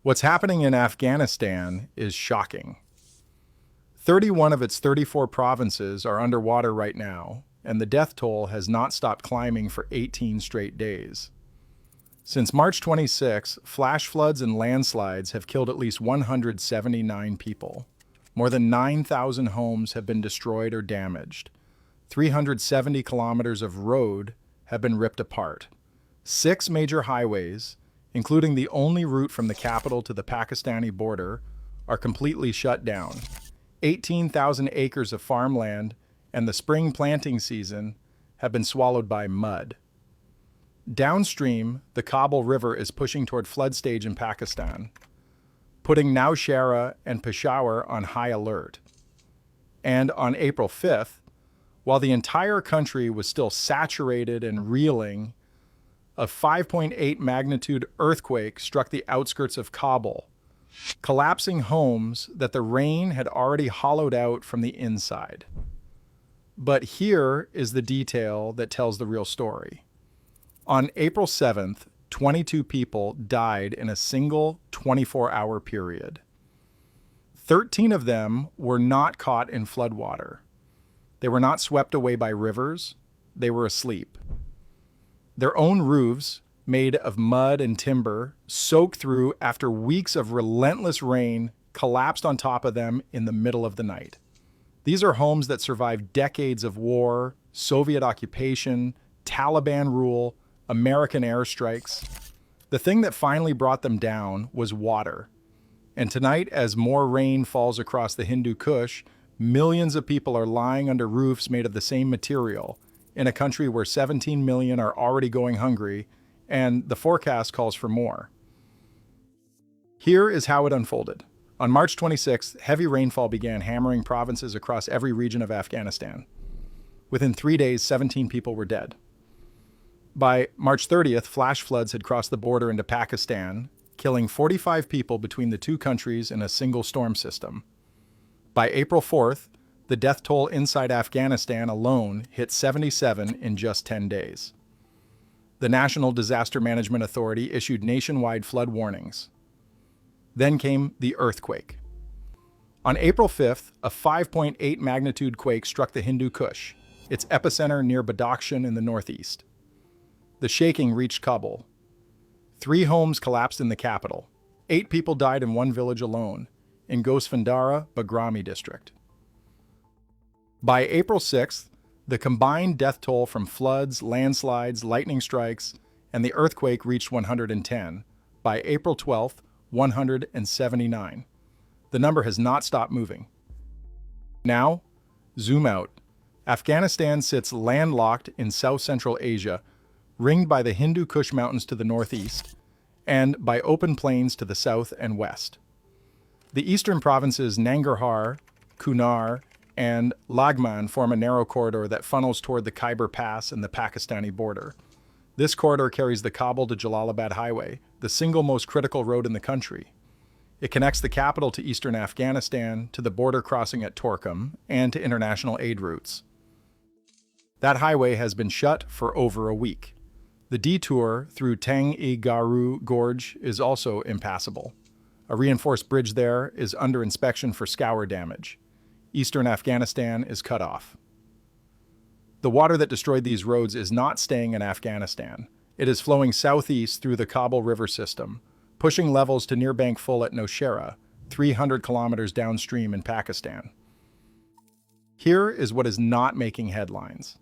What's happening in Afghanistan is shocking. 31 of its 34 provinces are underwater right now, and the death toll has not stopped climbing for 18 straight days. Since March 26, flash floods and landslides have killed at least 179 people. More than 9,000 homes have been destroyed or damaged. 370 kilometers of road have been ripped apart. 6 major highways, including the only route from the capital to the Pakistani border, are completely shut down. 18,000 acres of farmland and the spring planting season have been swallowed by mud. Downstream, the Kabul River is pushing toward flood stage in Pakistan, putting Nowshera and Peshawar on high alert. And on April 5th, while the entire country was still saturated and reeling, a 5.8 magnitude earthquake struck the outskirts of Kabul, collapsing homes that the rain had already hollowed out from the inside. But here is the detail that tells the real story. On April 7th, 22 people died in a single 24-hour period. 13 of them were not caught in floodwater. They were not swept away by rivers. They were asleep. Their own roofs, made of mud and timber, soaked through after weeks of relentless rain, collapsed on top of them in the middle of the night. These are homes that survived decades of war, Soviet occupation, Taliban rule, American airstrikes. The thing that finally brought them down was water. And tonight, as more rain falls across the Hindu Kush, millions of people are lying under roofs made of the same material in a country where 17 million are already going hungry, and the forecast calls for more. Here is how it unfolded. On March 26th, heavy rainfall began hammering provinces across every region of Afghanistan. Within 3 days, 17 people were dead. By March 30th, flash floods had crossed the border into Pakistan, killing 45 people between the two countries in a single storm system. By April 4th, the death toll inside Afghanistan alone hit 77 in just 10 days. The National Disaster Management Authority issued nationwide flood warnings. Then came the earthquake. On April 5th, a 5.8 magnitude quake struck the Hindu Kush, its epicenter near Badakhshan in the northeast. The shaking reached Kabul. 3 homes collapsed in the capital. 8 people died in one village alone, in Gosfandara, Bagrami district. By April 6th, the combined death toll from floods, landslides, lightning strikes, and the earthquake reached 110. By April 12th, 179. The number has not stopped moving. Now, zoom out. Afghanistan sits landlocked in South-Central Asia, ringed by the Hindu Kush Mountains to the northeast, and by open plains to the south and west. The eastern provinces Nangarhar, Kunar, and Laghman form a narrow corridor that funnels toward the Khyber Pass and the Pakistani border. This corridor carries the Kabul to Jalalabad Highway, the single most critical road in the country. It connects the capital to eastern Afghanistan, to the border crossing at Torkham, and to international aid routes. That highway has been shut for over a week. The detour through Tang-e-Garu Gorge is also impassable. A reinforced bridge there is under inspection for scour damage. Eastern Afghanistan is cut off. The water that destroyed these roads is not staying in Afghanistan. It is flowing southeast through the Kabul River system, pushing levels to near bank full at Nowshera, 300 kilometers downstream in Pakistan. Here is what is not making headlines.